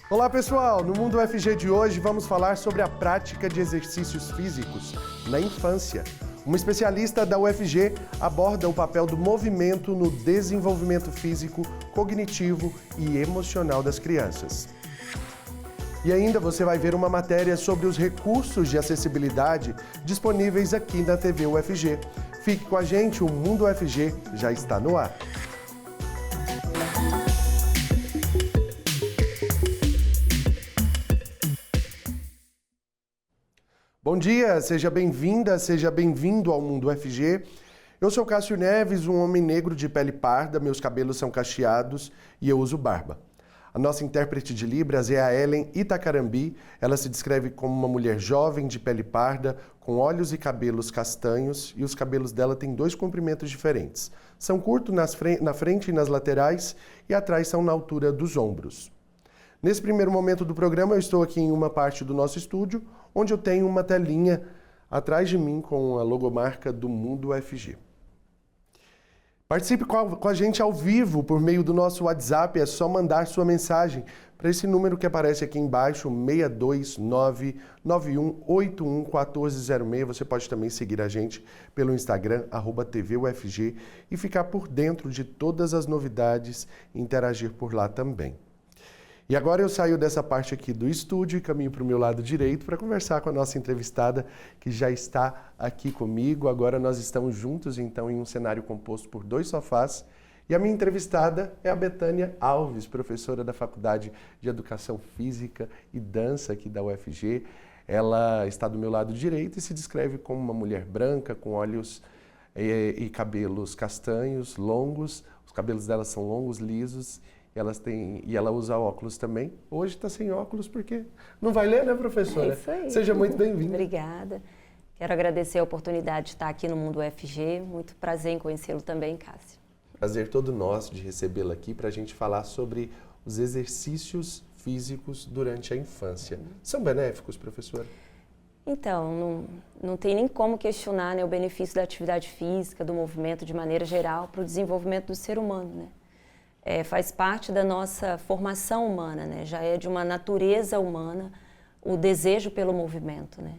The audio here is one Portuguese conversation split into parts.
Olá pessoal, no Mundo UFG de hoje vamos falar sobre a prática de exercícios físicos na infância. Uma especialista da UFG aborda o papel do movimento no desenvolvimento físico, cognitivo e emocional das crianças. E ainda você vai ver uma matéria sobre os recursos de acessibilidade disponíveis aqui na TV UFG. Fique com a gente, o Mundo UFG já está no ar. Bom dia, seja bem-vinda, seja bem-vindo ao Mundo UFG. Eu sou Cássio Neves, um homem negro de pele parda, meus cabelos são cacheados e eu uso barba. A nossa intérprete de Libras é a Ellen Itacarambi. Ela se descreve como uma mulher jovem de pele parda, com olhos e cabelos castanhos, e os cabelos dela têm 2 comprimentos diferentes. São curtos na frente e nas laterais, e atrás são na altura dos ombros. Nesse primeiro momento do programa, eu estou aqui em uma parte do nosso estúdio, onde eu tenho uma telinha atrás de mim com a logomarca do Mundo UFG. Participe com a gente ao vivo por meio do nosso WhatsApp, é só mandar sua mensagem para esse número que aparece aqui embaixo, 62991811406. Você pode também seguir a gente pelo Instagram, @TVUFG, e ficar por dentro de todas as novidades e interagir por lá também. E agora eu saio dessa parte aqui do estúdio e caminho para o meu lado direito para conversar com a nossa entrevistada, que já está aqui comigo. Agora nós estamos juntos, então, em um cenário composto por 2 sofás. E a minha entrevistada é a Betânia Alves, professora da Faculdade de Educação Física e Dança aqui da UFG. Ela está do meu lado direito e se descreve como uma mulher branca, com olhos e cabelos castanhos, longos. Os cabelos dela são longos, lisos. E ela usa óculos também. Hoje está sem óculos porque não vai ler, né, professora? É isso aí. Seja muito bem-vinda. Obrigada. Quero agradecer a oportunidade de estar aqui no Mundo UFG. Muito prazer em conhecê-lo também, Cássio. Prazer todo nosso de recebê-la aqui para a gente falar sobre os exercícios físicos durante a infância. São benéficos, professora? Então, não tem nem como questionar, né, o benefício da atividade física, do movimento de maneira geral para o desenvolvimento do ser humano, né? Faz parte da nossa formação humana, né? Já é de uma natureza humana o desejo pelo movimento, né?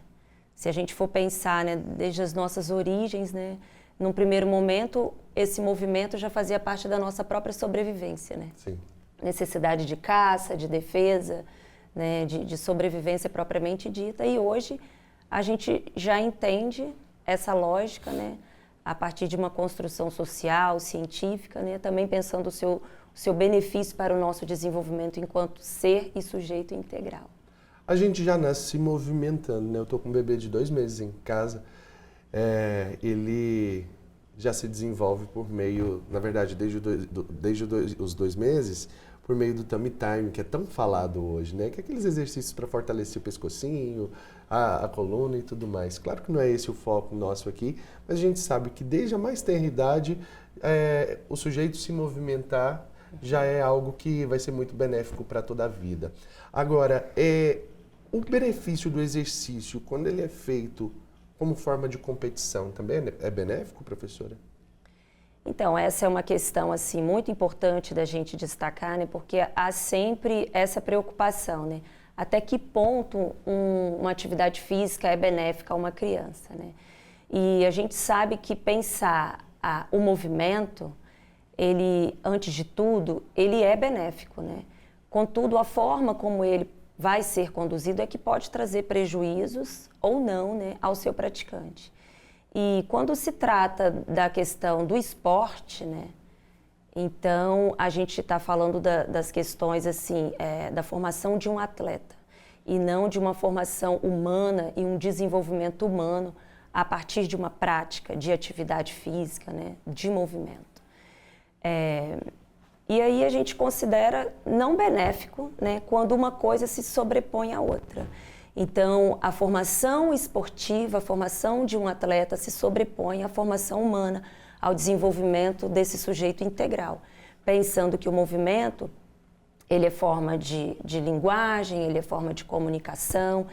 Se a gente for pensar, né, desde as nossas origens, né, num primeiro momento, esse movimento já fazia parte da nossa própria sobrevivência, né? Sim. Necessidade de caça, de defesa, né, de sobrevivência propriamente dita. E hoje a gente já entende essa lógica, né, a partir de uma construção social, científica, né, também pensando o seu benefício para o nosso desenvolvimento enquanto ser e sujeito integral. A gente já nasce se movimentando, né? Eu estou com um bebê de 2 meses em casa. Ele já se desenvolve por meio, na verdade, desde os 2 meses, por meio do tummy time, que é tão falado hoje, né? Que é aqueles exercícios para fortalecer o pescocinho, a coluna e tudo mais. Claro que não é esse o foco nosso aqui, mas a gente sabe que desde a mais tenra idade, o sujeito se movimentar já é algo que vai ser muito benéfico para toda a vida. Agora, o benefício do exercício, quando ele é feito como forma de competição, também é benéfico, professora? Então, essa é uma questão assim, muito importante da gente destacar, né? Porque há sempre essa preocupação, né? Até que ponto uma atividade física é benéfica a uma criança, né? E a gente sabe que pensar o movimento, ele, antes de tudo, ele é benéfico, né? Contudo, a forma como ele vai ser conduzido é que pode trazer prejuízos ou não, né, ao seu praticante. E quando se trata da questão do esporte, né, então a gente está falando das questões assim, da formação de um atleta e não de uma formação humana e um desenvolvimento humano a partir de uma prática de atividade física, né, de movimento. E aí a gente considera não benéfico, né, quando uma coisa se sobrepõe à outra. Então, a formação esportiva, a formação de um atleta se sobrepõe à formação humana, ao desenvolvimento desse sujeito integral, pensando que o movimento, ele é forma de linguagem, ele é forma de comunicação,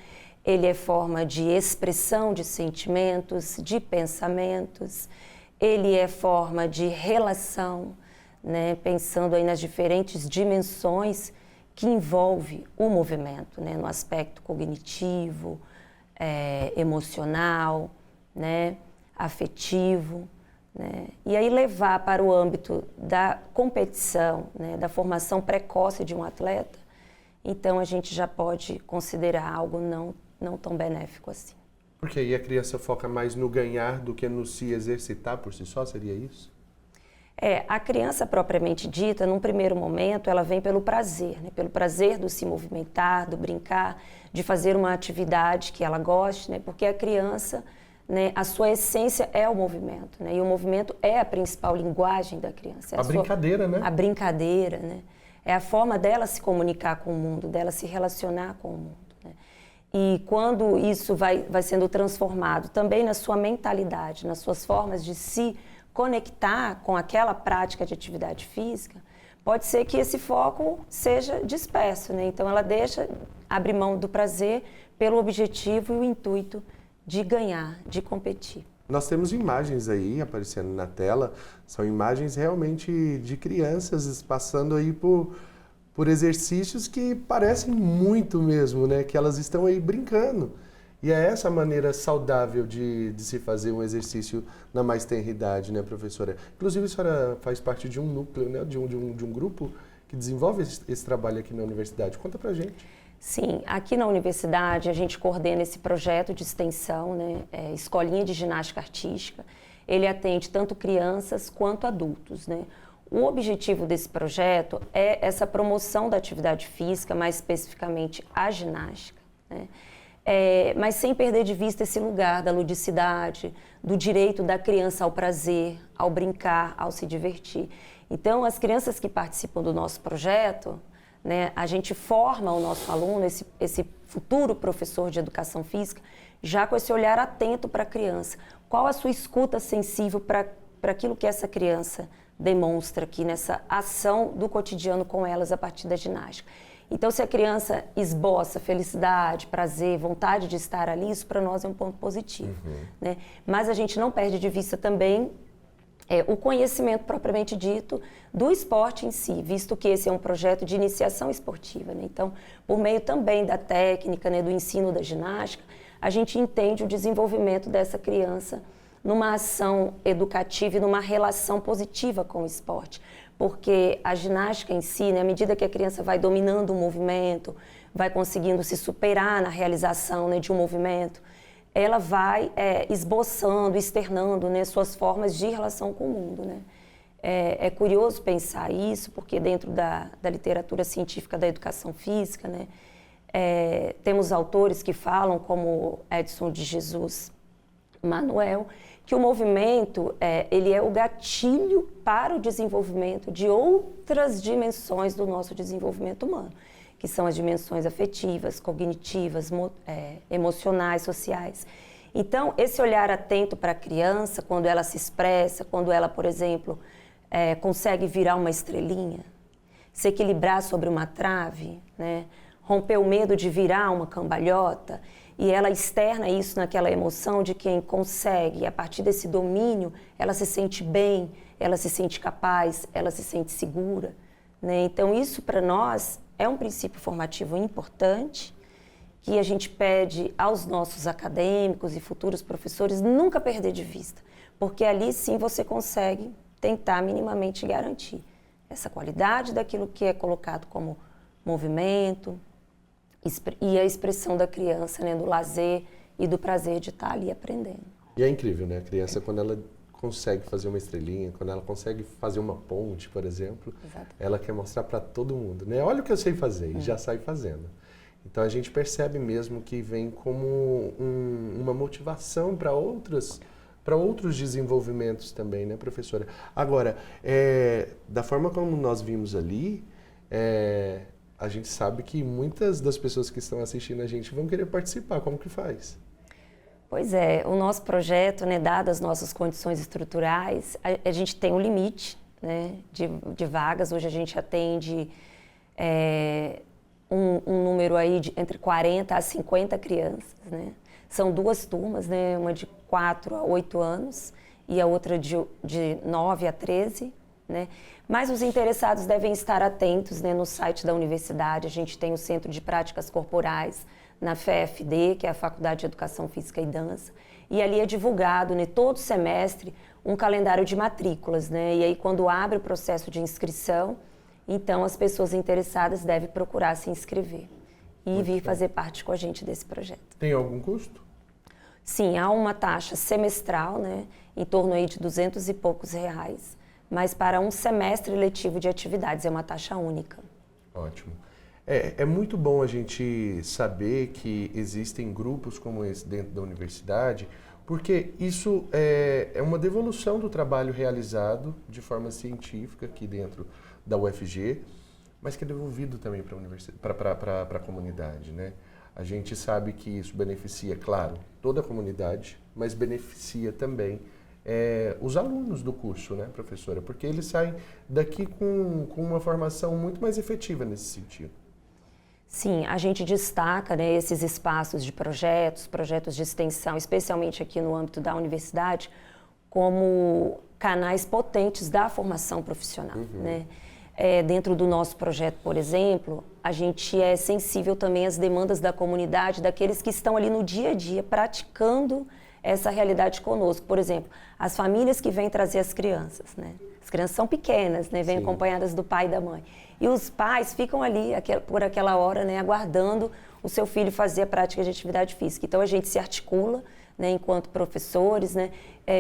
ele é forma de expressão de sentimentos, de pensamentos, ele é forma de relação, né, pensando aí nas diferentes dimensões que envolve o movimento, né, no aspecto cognitivo, emocional, né, afetivo, né, e aí levar para o âmbito da competição, né, da formação precoce de um atleta, então a gente já pode considerar algo não tão benéfico assim. Porque aí a criança foca mais no ganhar do que no se exercitar por si só, seria isso? A criança propriamente dita, num primeiro momento, ela vem pelo prazer, né? Pelo prazer do se movimentar, do brincar, de fazer uma atividade que ela goste, né? Porque a criança, né, a sua essência é o movimento, né? E o movimento é a principal linguagem da criança. É brincadeira, né? A brincadeira, né? É a forma dela se comunicar com o mundo, dela se relacionar com o mundo, né? E quando isso vai sendo transformado também na sua mentalidade, nas suas formas de se conectar com aquela prática de atividade física, pode ser que esse foco seja disperso, né? Então ela abre mão do prazer pelo objetivo e o intuito de ganhar, de competir. Nós temos imagens aí aparecendo na tela, são imagens realmente de crianças passando aí por exercícios que parecem muito mesmo, né? Que elas estão aí brincando. E é essa maneira saudável de se fazer um exercício na mais tenra idade, né, professora? Inclusive, a senhora faz parte de um núcleo, né, de um grupo que desenvolve esse trabalho aqui na universidade. Conta pra gente. Sim, aqui na universidade a gente coordena esse projeto de extensão, né, Escolinha de Ginástica Artística. Ele atende tanto crianças quanto adultos, né? O objetivo desse projeto é essa promoção da atividade física, mais especificamente a ginástica, né? Mas sem perder de vista esse lugar da ludicidade, do direito da criança ao prazer, ao brincar, ao se divertir. Então, as crianças que participam do nosso projeto, né, a gente forma o nosso aluno, esse futuro professor de educação física, já com esse olhar atento para a criança. Qual a sua escuta sensível para aquilo que essa criança demonstra aqui nessa ação do cotidiano com elas a partir da ginástica. Então, se a criança esboça felicidade, prazer, vontade de estar ali, isso para nós é um ponto positivo, né? Mas a gente não perde de vista também o conhecimento propriamente dito do esporte em si, visto que esse é um projeto de iniciação esportiva, né? Então, por meio também da técnica, né, do ensino da ginástica, a gente entende o desenvolvimento dessa criança numa ação educativa e numa relação positiva com o esporte. Porque a ginástica em si, né, à medida que a criança vai dominando o movimento, vai conseguindo se superar na realização, né, de um movimento, ela vai esboçando, externando, né, suas formas de relação com o mundo, né? É curioso pensar isso, porque dentro da literatura científica da educação física, né, temos autores que falam, como Edson de Jesus Manuel, que o movimento ele é o gatilho para o desenvolvimento de outras dimensões do nosso desenvolvimento humano, que são as dimensões afetivas, cognitivas, emocionais, sociais. Então, esse olhar atento para a criança, quando ela se expressa, quando ela, por exemplo, consegue virar uma estrelinha, se equilibrar sobre uma trave, né? Romper o medo de virar uma cambalhota, e ela externa isso naquela emoção de quem consegue, e a partir desse domínio, ela se sente bem, ela se sente capaz, ela se sente segura, né? Então, isso para nós é um princípio formativo importante, que a gente pede aos nossos acadêmicos e futuros professores nunca perder de vista, porque ali sim você consegue tentar minimamente garantir essa qualidade daquilo que é colocado como movimento, e a expressão da criança, né, do lazer e do prazer de estar ali aprendendo. E é incrível, né? A criança, quando ela consegue fazer uma estrelinha, quando ela consegue fazer uma ponte, por exemplo, ela quer mostrar para todo mundo, né? Olha o que eu sei fazer, e já sai fazendo. Então, a gente percebe mesmo que vem como uma motivação para outros desenvolvimentos também, né, professora? Agora, da forma como nós vimos ali, a gente sabe que muitas das pessoas que estão assistindo a gente vão querer participar. Como que faz? Pois é, o nosso projeto, né, dadas as nossas condições estruturais, a gente tem um limite, né, de vagas. Hoje a gente atende um número aí de entre 40 a 50 crianças, né? São duas turmas, né, uma de 4 a 8 anos e a outra de 9 a 13, né? Mas os interessados devem estar atentos, né, no site da universidade. A gente tem o Centro de Práticas Corporais na FEFD, que é a Faculdade de Educação Física e Dança, e ali é divulgado, né, todo semestre um calendário de matrículas, né? E aí quando abre o processo de inscrição, então as pessoas interessadas devem procurar se inscrever e vir fazer parte com a gente desse projeto. Tem algum custo? Sim, há uma taxa semestral, né, em torno aí de R$200 e poucos, mas para um semestre letivo de atividades é uma taxa única. Ótimo. É muito bom a gente saber que existem grupos como esse dentro da universidade, porque isso é uma devolução do trabalho realizado de forma científica aqui dentro da UFG, mas que é devolvido também para a comunidade, né? A gente sabe que isso beneficia, claro, toda a comunidade, mas beneficia também os alunos do curso, né, professora? Porque eles saem daqui com uma formação muito mais efetiva nesse sentido. Sim, a gente destaca, né, esses espaços de projetos de extensão, especialmente aqui no âmbito da universidade, como canais potentes da formação profissional, né? Dentro do nosso projeto, por exemplo, a gente é sensível também às demandas da comunidade, daqueles que estão ali no dia a dia praticando essa realidade conosco. Por exemplo, as famílias que vêm trazer as crianças, né? As crianças são pequenas, né? Vêm acompanhadas do pai e da mãe. E os pais ficam ali por aquela hora, né, aguardando o seu filho fazer a prática de atividade física. Então a gente se articula, né, enquanto professores, né,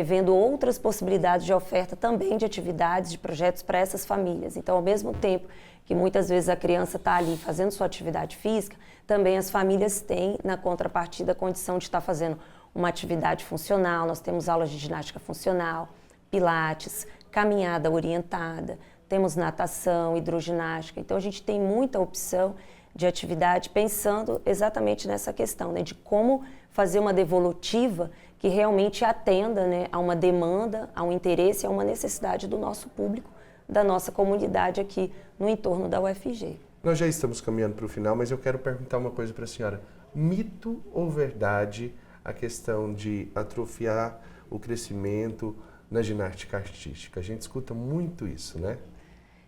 vendo outras possibilidades de oferta também de atividades, de projetos para essas famílias. Então, ao mesmo tempo que muitas vezes a criança está ali fazendo sua atividade física, também as famílias têm, na contrapartida, a condição de estar fazendo uma atividade funcional. Nós temos aulas de ginástica funcional, pilates, caminhada orientada, temos natação, hidroginástica. Então, a gente tem muita opção de atividade pensando exatamente nessa questão, né, de como fazer uma devolutiva que realmente atenda, né, a uma demanda, a um interesse, a uma necessidade do nosso público, da nossa comunidade aqui no entorno da UFG. Nós já estamos caminhando para o final, mas eu quero perguntar uma coisa para a senhora. Mito ou verdade a questão de atrofiar o crescimento na ginástica artística? A gente escuta muito isso, né?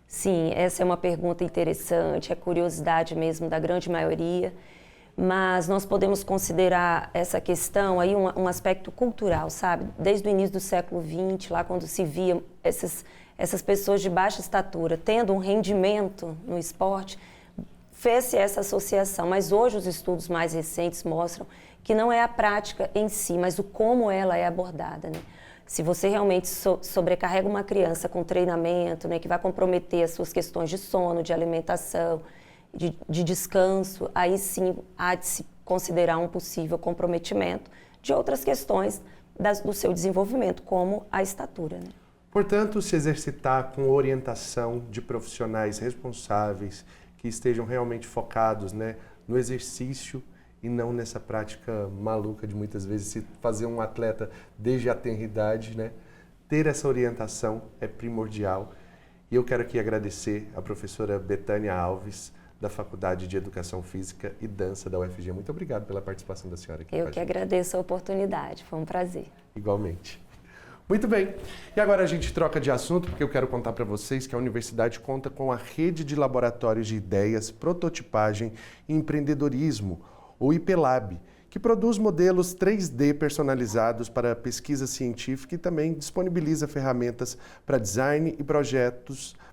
Sim, essa é uma pergunta interessante, é curiosidade mesmo da grande maioria, mas nós podemos considerar essa questão aí um aspecto cultural, sabe? Desde o início do século XX, lá quando se via essas pessoas de baixa estatura tendo um rendimento no esporte, fez-se essa associação, mas hoje os estudos mais recentes mostram que não é a prática em si, mas o como ela é abordada, né? Se você realmente sobrecarrega uma criança com treinamento, né, que vai comprometer as suas questões de sono, de alimentação, de descanso, aí sim há de se considerar um possível comprometimento de outras questões do seu desenvolvimento, como a estatura, né? Portanto, se exercitar com orientação de profissionais responsáveis que estejam realmente focados, né, no exercício e não nessa prática maluca de muitas vezes se fazer um atleta desde a tenridade, né? Ter essa orientação é primordial. E eu quero aqui agradecer a professora Betânia Alves, da Faculdade de Educação Física e Dança da UFG. Muito obrigado pela participação da senhora aqui. Eu que agradeço a oportunidade, foi um prazer. Igualmente. Muito bem, e agora a gente troca de assunto, porque eu quero contar para vocês que a universidade conta com a rede de laboratórios de ideias, prototipagem e empreendedorismo, o IPLab, que produz modelos 3D personalizados para pesquisa científica e também disponibiliza ferramentas para design e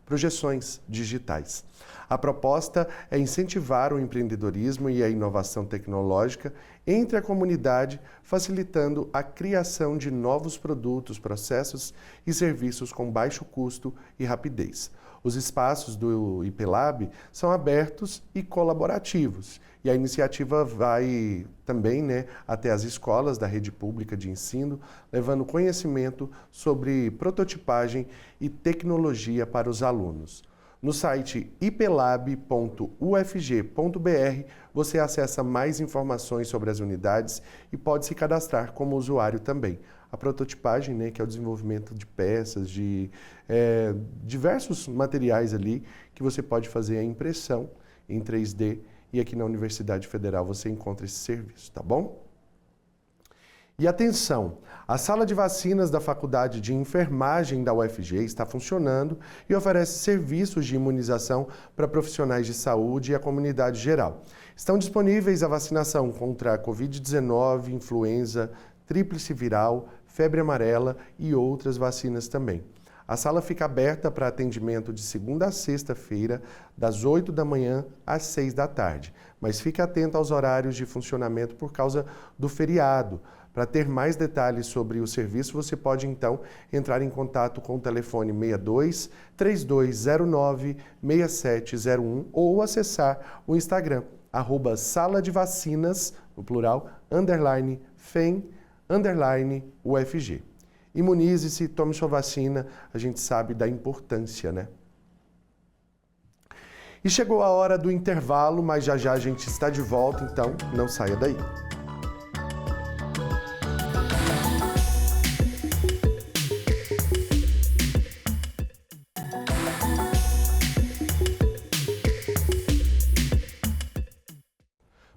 projeções digitais. A proposta é incentivar o empreendedorismo e a inovação tecnológica entre a comunidade, facilitando a criação de novos produtos, processos e serviços com baixo custo e rapidez. Os espaços do IPLab são abertos e colaborativos, e a iniciativa vai também, né, até as escolas da rede pública de ensino, levando conhecimento sobre prototipagem e tecnologia para os alunos. No site iplab.ufg.br você acessa mais informações sobre as unidades e pode se cadastrar como usuário também. A prototipagem, né, que é o desenvolvimento de peças, de diversos materiais ali que você pode fazer a impressão em 3D, e aqui na Universidade Federal você encontra esse serviço, tá bom? E atenção, a sala de vacinas da Faculdade de Enfermagem da UFG está funcionando e oferece serviços de imunização para profissionais de saúde e a comunidade geral. Estão disponíveis a vacinação contra a Covid-19, influenza, tríplice viral, febre amarela e outras vacinas também. A sala fica aberta para atendimento de segunda a sexta-feira, das 8 da manhã às 6 da tarde. Mas fique atento aos horários de funcionamento por causa do feriado. Para ter mais detalhes sobre o serviço, você pode então entrar em contato com o telefone 62 3209 6701 ou acessar o Instagram, @sala-de-vacinas, no plural, _FEM, _UFG. Imunize-se, tome sua vacina, a gente sabe da importância, né? E chegou a hora do intervalo, mas já já a gente está de volta, então não saia daí.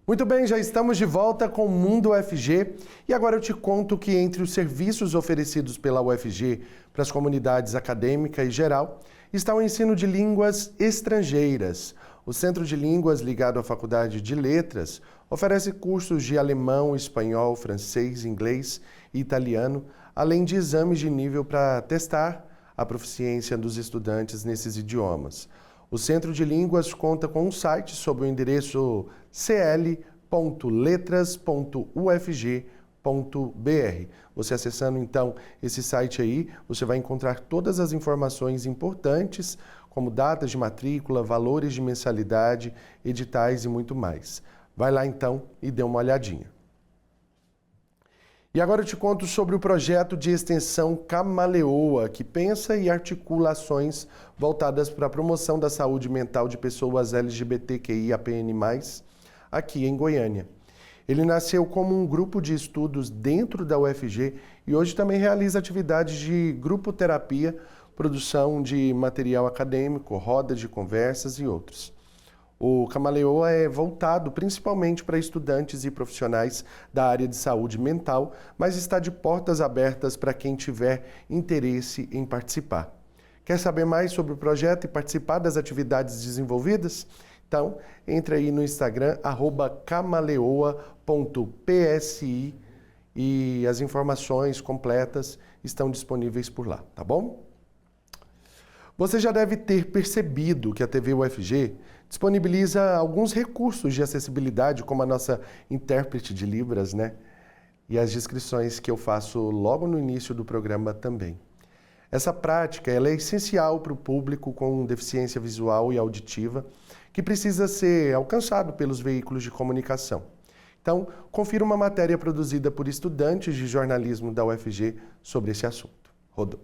Muito bem, já estamos de volta com o Mundo UFG e agora eu te conto que entre os serviços oferecidos pela UFG para as comunidades acadêmica e geral está o ensino de línguas estrangeiras. O Centro de Línguas, ligado à Faculdade de Letras, oferece cursos de alemão, espanhol, francês, inglês e italiano, além de exames de nível para testar a proficiência dos estudantes nesses idiomas. O Centro de Línguas conta com um site sob o endereço cl.letras.ufg.br. Você acessando então esse site aí, você vai encontrar todas as informações importantes, como datas de matrícula, valores de mensalidade, editais e muito mais. Vai lá então e dê uma olhadinha. E agora eu te conto sobre o projeto de extensão Camaleoa, que pensa e articula ações voltadas para a promoção da saúde mental de pessoas LGBTQIAPN+, aqui em Goiânia. Ele nasceu como um grupo de estudos dentro da UFG e hoje também realiza atividades de grupo terapia, produção de material acadêmico, rodas de conversas e outros. O Camaleoa é voltado principalmente para estudantes e profissionais da área de saúde mental, mas está de portas abertas para quem tiver interesse em participar. Quer saber mais sobre o projeto e participar das atividades desenvolvidas? Então, entre aí no Instagram, @camaleoa.psi e as informações completas estão disponíveis por lá, tá bom? Você já deve ter percebido que a TV UFG disponibiliza alguns recursos de acessibilidade, como a nossa intérprete de Libras, né? E as descrições que eu faço logo no início do programa também. Essa prática ela é essencial para o público com deficiência visual e auditiva, que precisa ser alcançado pelos veículos de comunicação. Então, confira uma matéria produzida por estudantes de jornalismo da UFG sobre esse assunto. Rodou.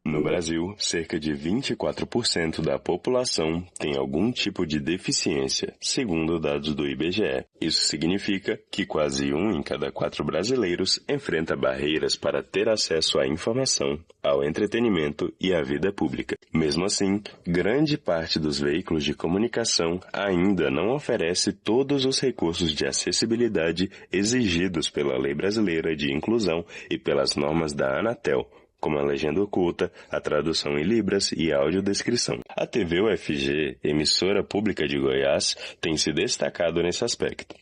No Brasil, cerca de 24% da população tem algum tipo de deficiência, segundo dados do IBGE. Isso significa que quase 1 em cada 4 brasileiros enfrenta barreiras para ter acesso à informação, ao entretenimento e à vida pública. Mesmo assim, grande parte dos veículos de comunicação ainda não oferece todos os recursos de acessibilidade exigidos pela Lei Brasileira de Inclusão e pelas normas da Anatel, como a legenda oculta, a tradução em Libras e a audiodescrição. A TV UFG, emissora pública de Goiás, tem se destacado nesse aspecto.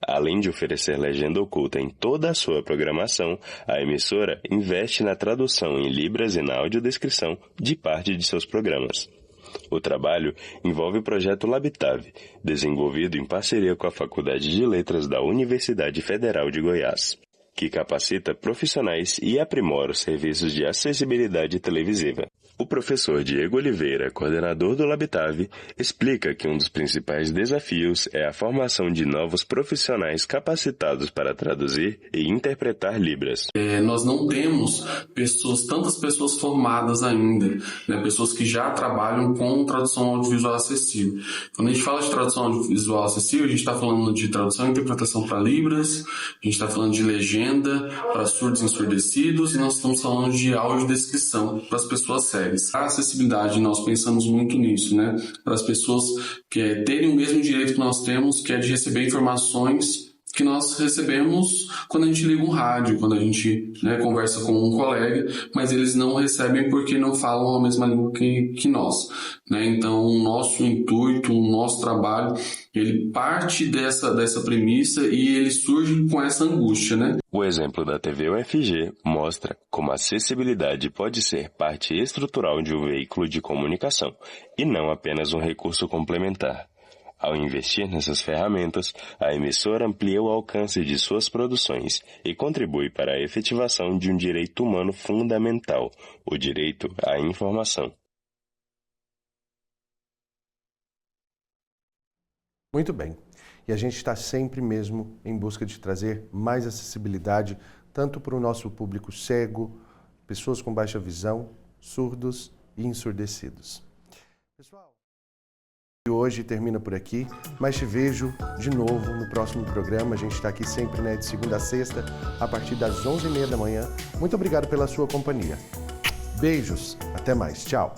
Além de oferecer legenda oculta em toda a sua programação, a emissora investe na tradução em Libras e na audiodescrição de parte de seus programas. O trabalho envolve o projeto Labitave, desenvolvido em parceria com a Faculdade de Letras da Universidade Federal de Goiás, que capacita profissionais e aprimora os serviços de acessibilidade televisiva. O professor Diego Oliveira, coordenador do Labitave, explica que um dos principais desafios é a formação de novos profissionais capacitados para traduzir e interpretar Libras. Nós não temos tantas pessoas formadas ainda, né? Pessoas que já trabalham com tradução audiovisual acessível. Quando a gente fala de tradução audiovisual acessível, a gente está falando de tradução e interpretação para Libras, a gente está falando de legenda para surdos e ensurdecidos, e nós estamos falando de audiodescrição para as pessoas cegas. A acessibilidade, nós pensamos muito nisso, né? Para as pessoas terem o mesmo direito que nós temos, que é de receber informações que nós recebemos quando a gente liga um rádio, quando a gente, né, conversa com um colega, mas eles não recebem porque não falam a mesma língua que nós, né? Então, o nosso intuito, o nosso trabalho, ele parte dessa premissa e ele surge com essa angústia, né? O exemplo da TV UFG mostra como a acessibilidade pode ser parte estrutural de um veículo de comunicação e não apenas um recurso complementar. Ao investir nessas ferramentas, a emissora amplia o alcance de suas produções e contribui para a efetivação de um direito humano fundamental, o direito à informação. Muito bem. E a gente está sempre mesmo em busca de trazer mais acessibilidade, tanto para o nosso público cego, pessoas com baixa visão, surdos e ensurdecidos. Pessoal, hoje termina por aqui, mas te vejo de novo no próximo programa. A gente está aqui sempre, né, de segunda a sexta, a partir das 11h30 da manhã. Muito obrigado pela sua companhia. Beijos, até mais, tchau.